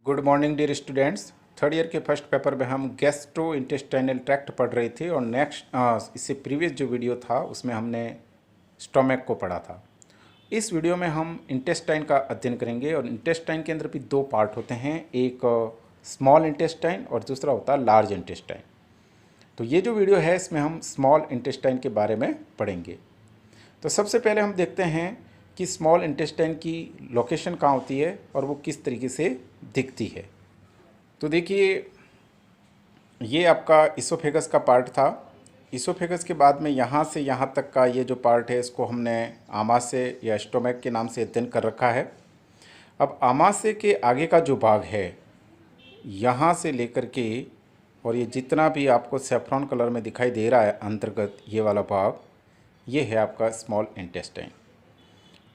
Good morning dear students. Third year के first paper में हम गैस्ट्रो इंटेस्टाइनल ट्रैक्ट पढ़ रहे थे और नेक्स्ट इससे प्रीवियस जो वीडियो था उसमें हमने स्टोमक को पढ़ा था। इस वीडियो में हम इंटेस्टाइन का अध्ययन करेंगे और इंटेस्टाइन के अंदर भी दो पार्ट होते हैं, एक स्मॉल इंटेस्टाइन और दूसरा होता है लार्ज इंटेस्टाइन। तो ये जो वीडियो है इसमें हम स्मॉल इंटेस्टाइन के बारे में पढ़ेंगे। तो सबसे पहले हम देखते हैं कि स्मॉल इंटेस्टाइन की लोकेशन कहाँ होती है और वो किस तरीके से दिखती है। तो देखिए, ये आपका इसोफेगस का पार्ट था। इसोफेगस के बाद में यहाँ से यहाँ तक का ये जो पार्ट है इसको हमने आमाशय या स्टोमक के नाम से अध्ययन कर रखा है। अब आमाशय के आगे का जो भाग है यहाँ से लेकर के और ये जितना भी आपको सेफ्रॉन कलर में दिखाई दे रहा है अंतर्गत ये वाला भाग, ये है आपका स्मॉल इंटेस्टाइन।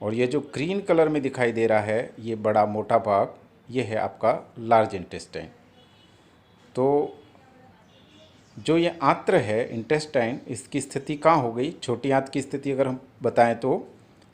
और ये जो ग्रीन कलर में दिखाई दे रहा है ये बड़ा मोटा भाग, ये है आपका लार्ज इंटेस्टाइन। तो जो ये आंत्र है इंटेस्टाइन, इसकी स्थिति कहाँ हो गई? छोटी आंत की स्थिति अगर हम बताएं तो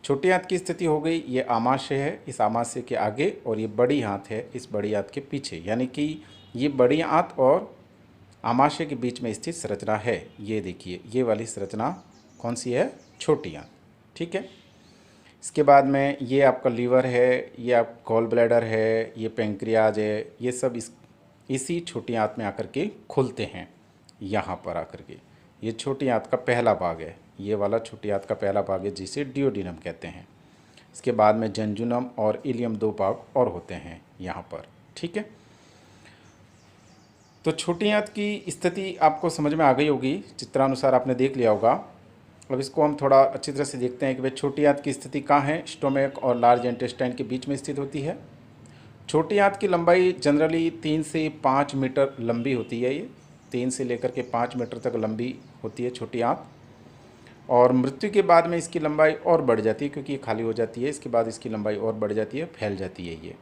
छोटी आंत की स्थिति हो गई, ये आमाशय है, इस आमाशय के आगे, और ये बड़ी आंत है इस बड़ी आंत के पीछे। यानी कि ये बड़ी आंत और आमाशय के बीच में स्थित संरचना है। ये देखिए, ये वाली संरचना कौन सी है? छोटी आंत। ठीक है। इसके बाद में ये आपका लीवर है, ये आप गॉल ब्लैडर है, ये पेंक्रियाज है, ये सब इसी छोटी आंत में आकर के खुलते हैं। यहाँ पर आकर के ये छोटी आंत का पहला भाग है, ये वाला छोटी आंत का पहला भाग है जिसे डियोडिनम कहते हैं। इसके बाद में जंजुनम और इलियम दो भाग और होते हैं यहाँ पर। ठीक है। तो छोटी आंत की स्थिति आपको समझ में आ गई होगी, चित्रानुसार आपने देख लिया होगा। अब इसको हम थोड़ा अच्छी तरह से देखते हैं कि भाई छोटी आंत की स्थिति कहाँ है। स्टोमक और लार्ज इंटेस्टाइन के बीच में स्थित होती है। छोटी आंत की लंबाई जनरली 3 से 5 मीटर लंबी होती है। ये 3 से लेकर के 5 मीटर तक लंबी होती है छोटी आंत। और मृत्यु के बाद में इसकी लंबाई और बढ़ जाती है, क्योंकि ये खाली हो जाती है। इसके बाद इसकी लंबाई और बढ़ जाती है, फैल जाती है। ये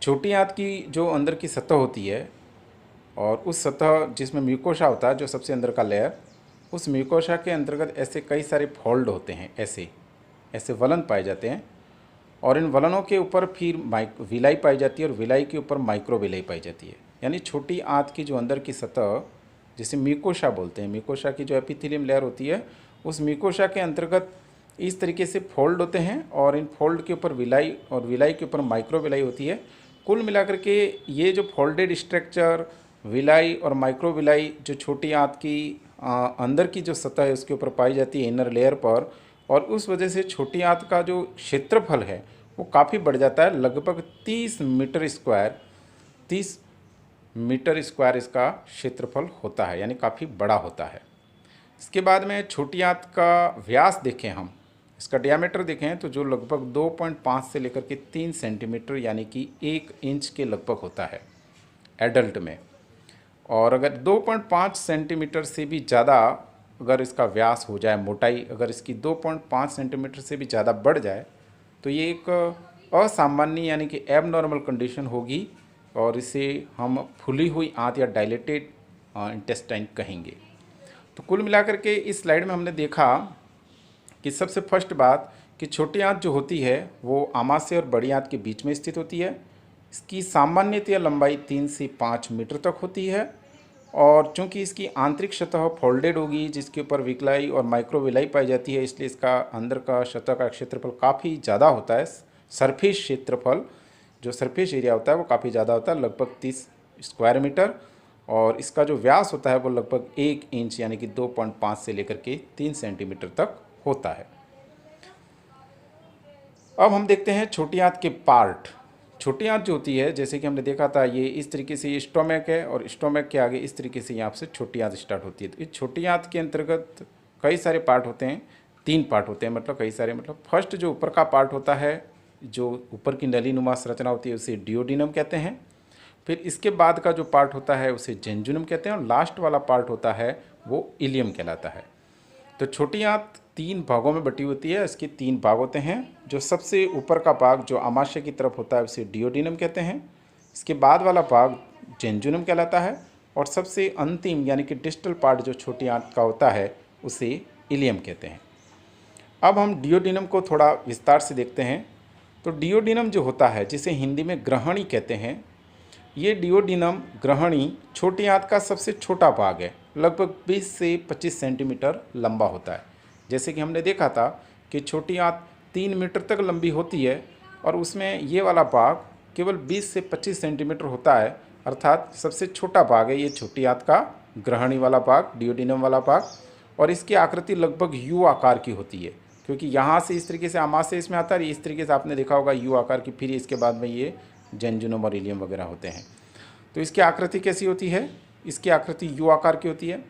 छोटी आंत की जो अंदर की सतह होती है और उस सतह जिसमें म्यूकोसा होता है, जो सबसे अंदर का लेयर, उस म्यूकोसा के अंतर्गत ऐसे कई सारे फोल्ड होते हैं, ऐसे वलन पाए जाते हैं। और इन वलनों के ऊपर फिर विलाई पाई जाती है और विलाई के ऊपर माइक्रोविलाई पाई जाती है। यानी छोटी आंत की जो अंदर की सतह, जिसे म्यूकोसा बोलते हैं, म्यूकोसा की जो एपिथेलियम लेयर होती है, उस म्यूकोसा के अंतर्गत इस तरीके से फोल्ड होते हैं और इन फोल्ड के ऊपर विलाई और विलाई के ऊपर माइक्रोविलाई होती है। कुल मिलाकर के ये जो फोल्डेड स्ट्रक्चर, विलाई और माइक्रोविलाई जो छोटी आंत की अंदर की जो सतह है उसके ऊपर पाई जाती है, इनर लेयर पर, और उस वजह से छोटी आंत का जो क्षेत्रफल है वो काफ़ी बढ़ जाता है। लगभग 30 मीटर स्क्वायर इसका क्षेत्रफल होता है, यानी काफ़ी बड़ा होता है। इसके बाद में छोटी आंत का व्यास देखें हम, इसका डियामीटर देखें तो जो लगभग 2.5 से लेकर के 3 सेंटीमीटर यानी कि 1 इंच के लगभग होता है एडल्ट में। और अगर 2.5 सेंटीमीटर से भी ज़्यादा अगर इसका व्यास हो जाए, मोटाई अगर इसकी 2.5 सेंटीमीटर से भी ज़्यादा बढ़ जाए तो ये एक असामान्य यानी कि एबनॉर्मल कंडीशन होगी और इसे हम फूली हुई आंत या डायलेटेड इंटेस्टाइन कहेंगे। तो कुल मिलाकर के इस स्लाइड में हमने देखा कि सबसे फर्स्ट बात कि छोटी आंत जो होती है वो आमाशय और बड़ी आंत के बीच में स्थित होती है। इसकी सामान्यतया लंबाई 3 से 5 मीटर तक होती है और चूंकि इसकी आंतरिक सतह फोल्डेड होगी जिसके ऊपर विलाई और माइक्रोविलाई पाई जाती है, इसलिए इसका अंदर का सतह का क्षेत्रफल काफ़ी ज़्यादा होता है। सरफेस क्षेत्रफल, जो सरफेस एरिया होता है वो काफ़ी ज़्यादा होता है, लगभग 30 स्क्वायर मीटर। और इसका जो व्यास होता है वो लगभग 1 इंच यानी कि 2.5 से लेकर के 3 सेंटीमीटर तक होता है। अब हम देखते हैं छोटी आंत के पार्ट। छोटी आंत जो होती है, जैसे कि हमने देखा था, ये इस तरीके से ये स्टोमक है और स्टोमक के आगे इस तरीके से यहाँ से छोटी आंत स्टार्ट होती है। तो इस छोटी आंत के अंतर्गत कई सारे पार्ट होते हैं, 3 पार्ट होते हैं, मतलब कई सारे, मतलब फर्स्ट जो ऊपर का पार्ट होता है, जो ऊपर की नलीनुमा संरचना होती है उसे डियोडिनम कहते हैं। फिर इसके बाद का जो पार्ट होता है उसे जेंजुनम कहते हैं और लास्ट वाला पार्ट होता है वो इलियम कहलाता है। तो छोटी आंत 3 भागों में बटी होती है। इसके 3 भाग होते हैं। जो सबसे ऊपर का भाग जो आमाशय की तरफ होता है उसे डियोडिनम कहते हैं। इसके बाद वाला भाग जेंजुनम कहलाता है और सबसे अंतिम यानी कि डिस्टल पार्ट जो छोटी आंत का होता है उसे इलियम कहते हैं। अब हम डियोडिनम को थोड़ा विस्तार से देखते हैं। तो डियोडिनम जो होता है, जिसे हिंदी में ग्रहणी कहते हैं, ये डियोडिनम ग्रहणी छोटी आंत का सबसे छोटा भाग है, लगभग 20 से 25 सेंटीमीटर लंबा होता है। जैसे कि हमने देखा था कि छोटी आंत 3 मीटर तक लंबी होती है और उसमें ये वाला भाग केवल 20 से 25 सेंटीमीटर होता है, अर्थात सबसे छोटा भाग है ये छोटी आंत का ग्रहणी वाला भाग, डियोडिनम वाला भाग। और इसकी आकृति लगभग यू आकार की होती है, क्योंकि यहाँ से इस तरीके से आमाशय इसमें आता है, इस तरीके से आपने देखा होगा यू आकार की, फिर इसके बाद में ये जेंजुनम और इलियम वगैरह होते हैं। तो इसकी आकृति कैसी होती है? इसकी आकृति यू आकार की होती है।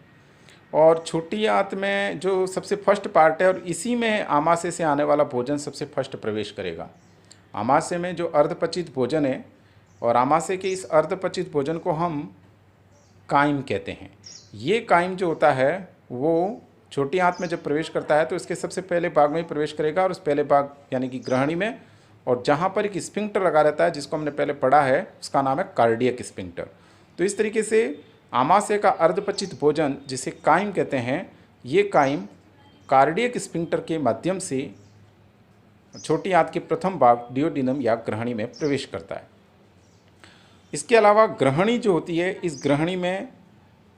और छोटी आंत में जो सबसे फर्स्ट पार्ट है, और इसी में आमाशय से आने वाला भोजन सबसे फर्स्ट प्रवेश करेगा। आमाशय में जो अर्धपचित भोजन है, और आमाशय के इस अर्धपचित भोजन को हम काइम कहते हैं। ये काइम जो होता है वो छोटी आंत में जब प्रवेश करता है तो इसके सबसे पहले भाग में ही प्रवेश करेगा, और उस पहले भाग यानी कि ग्रहणी में, और जहाँ पर एक स्फिंक्टर लगा रहता है जिसको हमने पहले पढ़ा है, उसका नाम है कार्डियक स्फिंक्टर। तो इस तरीके से आमाशय का अर्धपचित भोजन जिसे काइम कहते हैं, ये काइम कार्डियक स्फिंक्टर के माध्यम से छोटी आंत के प्रथम भाग डियोडिनम या ग्रहणी में प्रवेश करता है। इसके अलावा ग्रहणी जो होती है, इस ग्रहणी में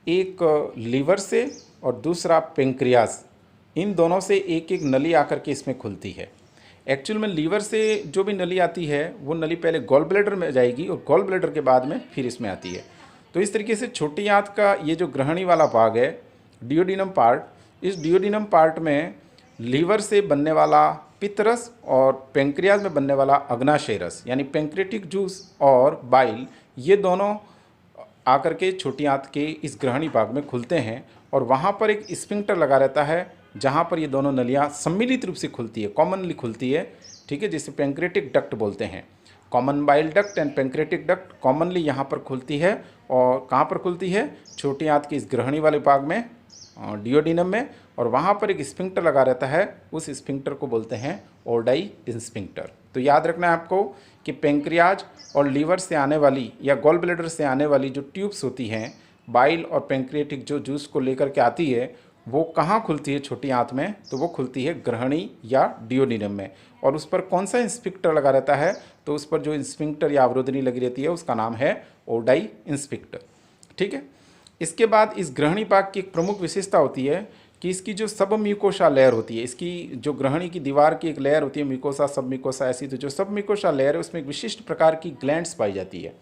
एक लीवर से और दूसरा पेंक्रियास, इन दोनों से एक एक नली आकर के इसमें खुलती है। एक्चुअल में लीवर से जो भी नली आती है वो नली पहले गॉल ब्लैडर में जाएगी और गॉल ब्लैडर के बाद में फिर इसमें आती है। तो इस तरीके से छोटी आंत का ये जो ग्रहणी वाला भाग है, डियोडिनम पार्ट, इस डियोडिनम पार्ट में लीवर से बनने वाला पित्तरस और पेंक्रियाज में बनने वाला अग्नाशय रस यानी पेंक्रेटिक जूस और बाइल, ये दोनों आकर के छोटी आंत के इस ग्रहणी भाग में खुलते हैं, और वहाँ पर एक स्फिंक्टर लगा रहता है जहाँ पर ये दोनों नलियाँ सम्मिलित रूप से खुलती है, कॉमनली खुलती है, ठीक है, जिसे पेंक्रेटिक डक्ट बोलते हैं। Common bile duct and pancreatic duct commonly यहाँ पर खुलती है, और कहाँ पर खुलती है? छोटी आंत के इस ग्रहणी वाले भाग में, डियोडिनम में, और वहाँ पर एक स्फिंक्टर लगा रहता है, उस स्फिंक्टर को बोलते हैं ओडाई स्फिंक्टर। तो याद रखना है आपको कि पेंक्रियाज और लीवर से आने वाली या गॉल ब्लैडर से आने वाली जो ट्यूब्स होती हैं, बाइल और पेंक्रियाटिक जो जूस को लेकर के आती है, वो कहाँ खुलती है छोटी आंत में? तो वो खुलती है ग्रहणी या डियोडिनम में। और उस पर कौन सा स्फिंक्टर लगा रहता है? तो उस पर जो स्फिंक्टर या अवरोधनी लगी रहती है उसका नाम है ओडाई स्फिंक्टर, ठीक है। इसके बाद इस ग्रहणी भाग की एक प्रमुख विशेषता होती है कि इसकी जो सब म्यूकोसा लेयर होती है, इसकी जो ग्रहणी की दीवार की एक लेयर होती है, म्यूकोसा, सब म्यूकोसा ऐसी, तो जो सब म्यूकोसा लेयर है उसमें एक विशिष्ट प्रकार की ग्लैंड्स पाई जाती है,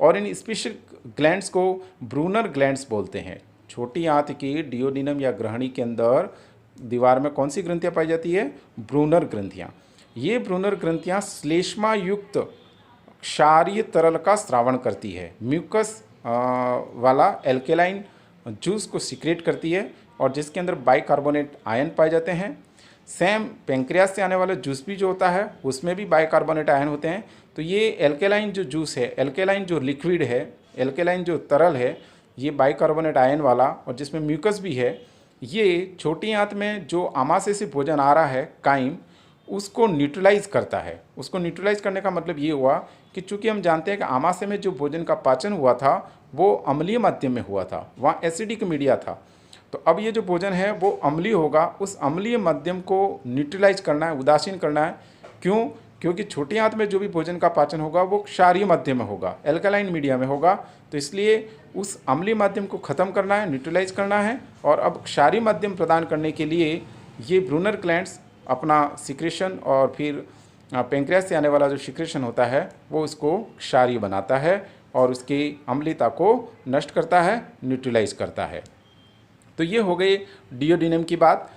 और इन स्पेशल ग्लैंड्स को ब्रूनर ग्लैंड्स बोलते हैं। छोटी आंत की डियोडिनम या ग्रहणी के अंदर दीवार में कौन सी ग्रंथियाँ पाई जाती है? ब्रूनर ग्रंथियाँ। ये ब्रूनर ग्रंथियाँ श्लेष्मा युक्त क्षारीय तरल का स्रावण करती है, म्यूकस वाला एल्केलाइन जूस को सिक्रेट करती है, और जिसके अंदर बाइकार्बोनेट आयन पाए जाते हैं। सेम पेंक्रियास से आने वाला जूस भी जो होता है उसमें भी बाइकार्बोनेट आयन होते हैं। तो ये एल्केलाइन जो जूस है, एल्केलाइन जो लिक्विड है, एल्केलाइन जो तरल है, ये बाइकार्बोनेट आयन वाला, और जिसमें म्यूकस भी है, ये छोटी आंत में जो आमाशय से भोजन आ रहा है काइम, उसको न्यूट्रलाइज करता है। उसको न्यूट्रलाइज करने का मतलब ये हुआ कि चूंकि हम जानते हैं कि आमाशय में जो भोजन का पाचन हुआ था वो अम्लीय माध्यम में हुआ था, वहाँ एसिडिक मीडिया था। तो अब ये जो भोजन है वो अम्लीय होगा, उस अम्लीय माध्यम को न्यूट्रलाइज करना है, उदासीन करना है। क्यों? क्योंकि छोटी आंत में जो भी भोजन का पाचन होगा वो क्षारीय माध्यम में होगा, एल्कलाइन मीडिया में होगा। तो इसलिए उस अम्लीय माध्यम को ख़त्म करना है, न्यूट्रलाइज करना है, और अब क्षारीय माध्यम प्रदान करने के लिए ये ब्रूनर ग्लैंड्स अपना सिक्रेशन, और फिर पेंक्रियास से आने वाला जो सिक्रेशन होता है वो इसको क्षारीय बनाता है और उसकी अम्लीयता को नष्ट करता है, न्यूट्रलाइज करता है। तो ये हो गई डियोडिनम की बात।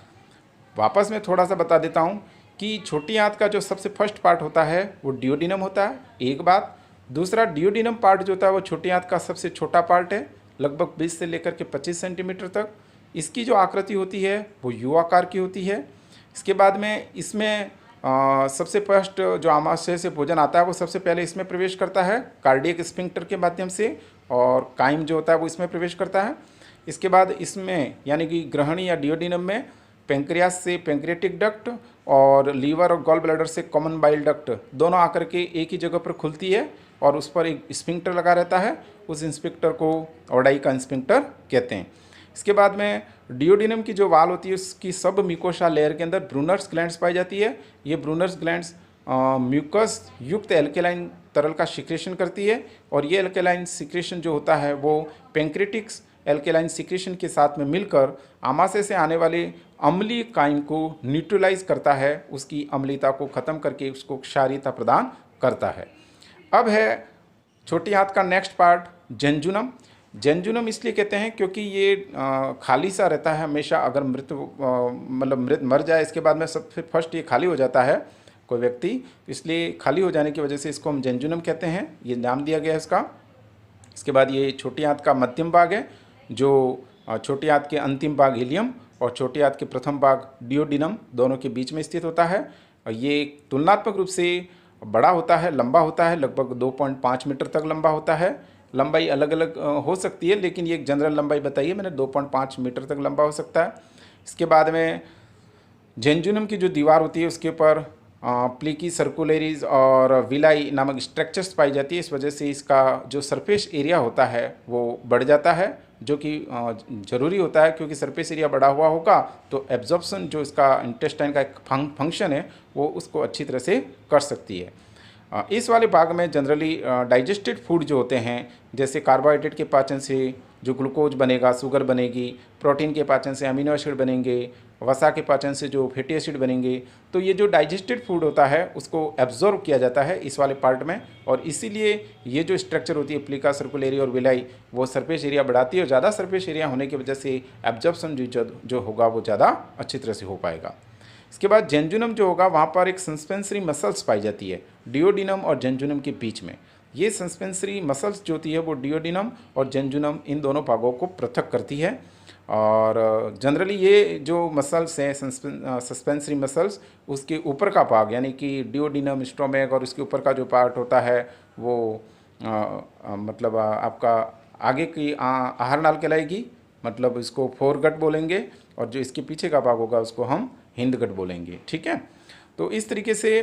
वापस मैं थोड़ा सा बता देता हूँ कि छोटी आंत का जो सबसे फर्स्ट पार्ट होता है वो डियोडिनम होता है, एक बात। दूसरा, डियोडिनम पार्ट जो होता है वो छोटी आंत का सबसे छोटा पार्ट है, लगभग 20 से लेकर के 25 सेंटीमीटर तक। इसकी जो आकृति होती है वो यू आकार की होती है। इसके बाद में इसमें सबसे फर्स्ट जो आमाशय से भोजन आता है वो सबसे पहले इसमें प्रवेश करता है कार्डियक स्फिंक्टर के माध्यम से, और काइम जो होता है वो इसमें प्रवेश करता है। इसके बाद इसमें यानी कि ग्रहणी या डियोडिनम में पेंक्रियास से पेंक्रेटिक डक्ट और लीवर और गॉल ब्लैडर से कॉमन बाइल डक्ट दोनों आकर के एक ही जगह पर खुलती है, और उस पर एक स्फिंक्टर लगा रहता है। उस स्फिंक्टर को ओडाई का स्फिंक्टर कहते हैं। इसके बाद में डियोडिनम की जो वाल होती है उसकी सब म्यूकोसा लेयर के अंदर ब्रूनर्स ग्लैंड्स पाई जाती है। ये ब्रूनर्स ग्लैंड्स म्यूकस युक्त एल्केलाइन तरल का सिक्रेशन करती है और ये एल्केलाइन सिक्रेशन जो होता है वो पेंक्रेटिक्स एल्केलाइन सिक्रेशन के साथ में मिलकर आमाशय से आने वाले अम्लीय काइन को न्यूट्रलाइज करता है, उसकी अम्लीयता को ख़त्म करके उसको क्षारीयता प्रदान करता है। अब है छोटी आंत का नेक्स्ट पार्ट जेंजुनम। जेंजुनम इसलिए कहते हैं क्योंकि ये खाली सा रहता है हमेशा। अगर मृत मर जाए इसके बाद में सबसे फर्स्ट ये खाली हो जाता है कोई व्यक्ति, इसलिए खाली हो जाने की वजह से इसको हम जेंजुनम कहते हैं, ये नाम दिया गया है इसका। इसके बाद ये छोटी आंत का मध्यम भाग है, जो छोटी आंत के अंतिम भाग इलियम और छोटी आंत के प्रथम भाग डियोडिनम दोनों के बीच में स्थित होता है। और ये तुलनात्मक रूप से बड़ा होता है, लंबा होता है, लगभग 2.5 मीटर तक लंबा होता है। लंबाई अलग अलग हो सकती है, लेकिन ये एक जनरल लंबाई बताई है मैंने, 2.5 मीटर तक लंबा हो सकता है। इसके बाद में जेंजुनम की जो दीवार होती है उसके ऊपर प्लीकी सर्कुलरीज और विलाई नामक स्ट्रक्चर्स पाई जाती है। इस वजह से इसका जो सरफेस एरिया होता है वो बढ़ जाता है, जो कि ज़रूरी होता है, क्योंकि सरफेस एरिया बढ़ा हुआ होगा तो एब्जॉर्प्शन जो इसका इंटेस्टाइन का एक फंक्शन है वो उसको अच्छी तरह से कर सकती है। इस वाले भाग में जनरली डाइजेस्टेड फूड जो होते हैं, जैसे कार्बोहाइड्रेट के पाचन से जो ग्लूकोज बनेगा, शुगर बनेगी, प्रोटीन के पाचन से अमीनो एसिड बनेंगे, वसा के पाचन से जो फैटी एसिड बनेंगे, तो ये जो डाइजेस्टेड फूड होता है उसको एब्जॉर्व किया जाता है इस वाले पार्ट में। और इसीलिए ये जो स्ट्रक्चर होती है प्लीका सर्कुलरी और विलाई, वो सरफेस एरिया बढ़ाती है और ज़्यादा सरफेस एरिया होने की वजह से एब्जॉर्प्शन जो होगा वो ज़्यादा अच्छी तरह से हो पाएगा। इसके बाद जेंजुनम जो होगा वहाँ पर एक सस्पेंसरी मसल्स पाई जाती है डियोडिनम और जेंजुनम के बीच में। ये सस्पेंसरी मसल्स जो होती है वो डियोडिनम और जेंजुनम इन दोनों भागों को पृथक करती है। और जनरली ये जो मसल्स हैं सस्पेंसरी मसल्स, उसके ऊपर का भाग यानी कि डियोडिनम, स्टोमक और उसके ऊपर का जो पार्ट होता है वो मतलब आपका आगे की आहार नाल कहलाएगी, मतलब इसको फोरगट बोलेंगे, और जो इसके पीछे का भाग होगा उसको हम हिंदगट बोलेंगे। ठीक है, तो इस तरीके से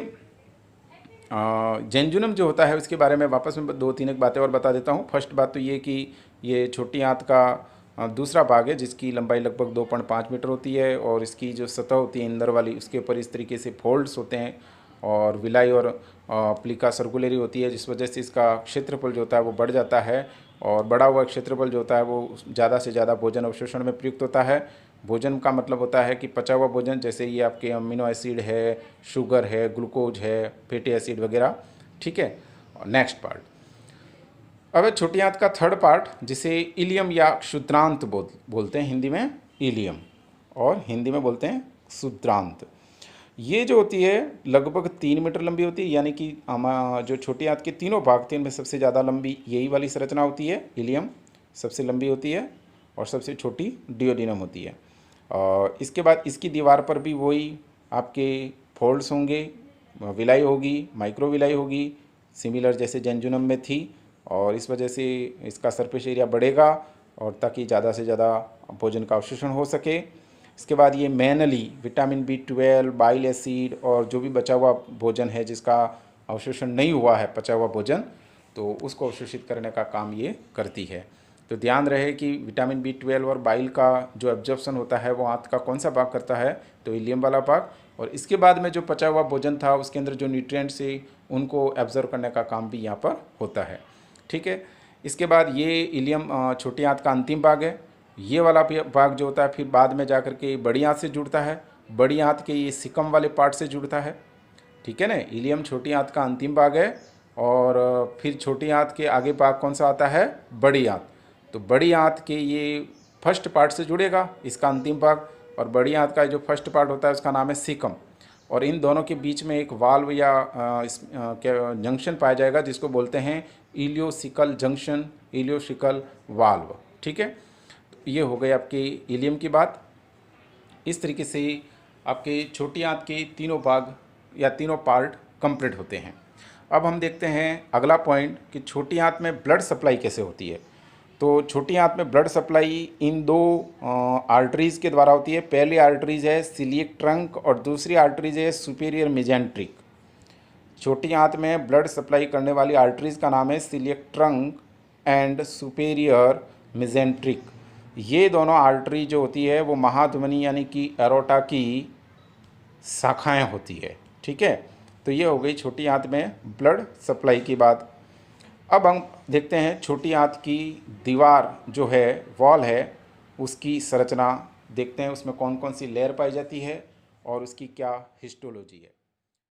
जेंजुनम जो होता है उसके बारे में वापस में 2-3 एक बातें और बता देता हूँ। फर्स्ट बात तो ये कि ये छोटी आंत का दूसरा भाग है जिसकी लंबाई लगभग 2.5 मीटर होती है और इसकी जो सतह होती है अंदर वाली उसके ऊपर इस तरीके से फोल्ड्स होते हैं और विलाई और प्लीका सर्कुलरी होती है, जिस वजह से इसका क्षेत्रफल जो होता है वो बढ़ जाता है और बढ़ा हुआ क्षेत्रफल जो होता है वो ज़्यादा से ज़्यादा भोजन अवशोषण में प्रयुक्त होता है। भोजन का मतलब होता है कि पचा हुआ भोजन, जैसे ये आपके अमीनो एसिड है, शुगर है, ग्लूकोज है, फैटी एसिड वगैरह। ठीक है, नेक्स्ट पार्ट अब है छोटी आंत का थर्ड पार्ट जिसे इलियम या क्षुद्रांत बोलते हैं, हिंदी में इलियम और हिंदी में बोलते हैं क्षुद्रांत। ये जो होती है लगभग 3 मीटर लंबी होती है, यानी कि जो छोटी आंत के तीनों भाग थे इनमें सबसे ज़्यादा लंबी यही वाली संरचना होती है, इलियम सबसे लंबी होती है और सबसे छोटी डियोडिनम होती है। और इसके बाद इसकी दीवार पर भी वही आपके फोल्ड्स होंगे, विलाई होगी, माइक्रो विलाई होगी, सिमिलर जैसे जेंजुनम में थी, और इस वजह से इसका सरफेस एरिया बढ़ेगा और ताकि ज़्यादा से ज़्यादा भोजन का अवशोषण हो सके। इसके बाद ये mainly vitamin B12, bile acid और जो भी बचा हुआ भोजन है जिसका अवशोषण नहीं हुआ है, पचा हुआ भोजन, तो उसको अवशोषित करने का काम ये करती है। तो ध्यान रहे कि विटामिन B12 और बाइल का जो एब्जॉर्प्शन होता है वो आंत का कौन सा भाग करता है, तो इलियम वाला भाग, और इसके बाद में जो पचा हुआ भोजन था उसके अंदर जो न्यूट्रिएंट्स है उनको एब्जॉर्व करने का काम भी यहाँ पर होता है। ठीक है, इसके बाद ये इलियम छोटी आंत का अंतिम भाग है। ये वाला भाग जो होता है फिर बाद में जाकर के बड़ी आंत से जुड़ता है, बड़ी आंत के ये सिकम वाले पार्ट से जुड़ता है। ठीक है ना, इलियम छोटी आंत का अंतिम भाग है और फिर छोटी आंत के आगे भाग कौन सा आता है, बड़ी आंत। तो बड़ी आंत के ये फर्स्ट पार्ट से जुड़ेगा इसका अंतिम भाग, और बड़ी आंत का जो फर्स्ट पार्ट होता है उसका नाम है सिकम, और इन दोनों के बीच में एक वाल्व या जंक्शन पाया जाएगा जिसको बोलते हैं इलियोसिकल जंक्शन, इलियोसिकल वाल्व। ठीक है, ये हो गई आपकी इलियम की बात। इस तरीके से आपके छोटी आंत के तीनों भाग या तीनों पार्ट कंप्लीट होते हैं। अब हम देखते हैं अगला पॉइंट कि छोटी आंत में ब्लड सप्लाई कैसे होती है। तो छोटी आंत में ब्लड सप्लाई इन 2 आर्टरीज़ के द्वारा होती है। पहली आर्टरीज है सिलियक ट्रंक और दूसरी आर्टरीज है सुपीरियर मेजेंट्रिक। छोटी आंत में ब्लड सप्लाई करने वाली आर्टरीज़ का नाम है coeliac trunk and superior mesenteric. ये दोनों आर्टरी जो होती है वो महाध्वनि यानी कि एरोटा की शाखाएं होती है। ठीक है, तो ये हो गई छोटी आंत में ब्लड सप्लाई की बात। अब हम देखते हैं छोटी आंत की दीवार जो है, वॉल है, उसकी संरचना देखते हैं, उसमें कौन कौन सी लेयर पाई जाती है और उसकी क्या हिस्टोलॉजी है।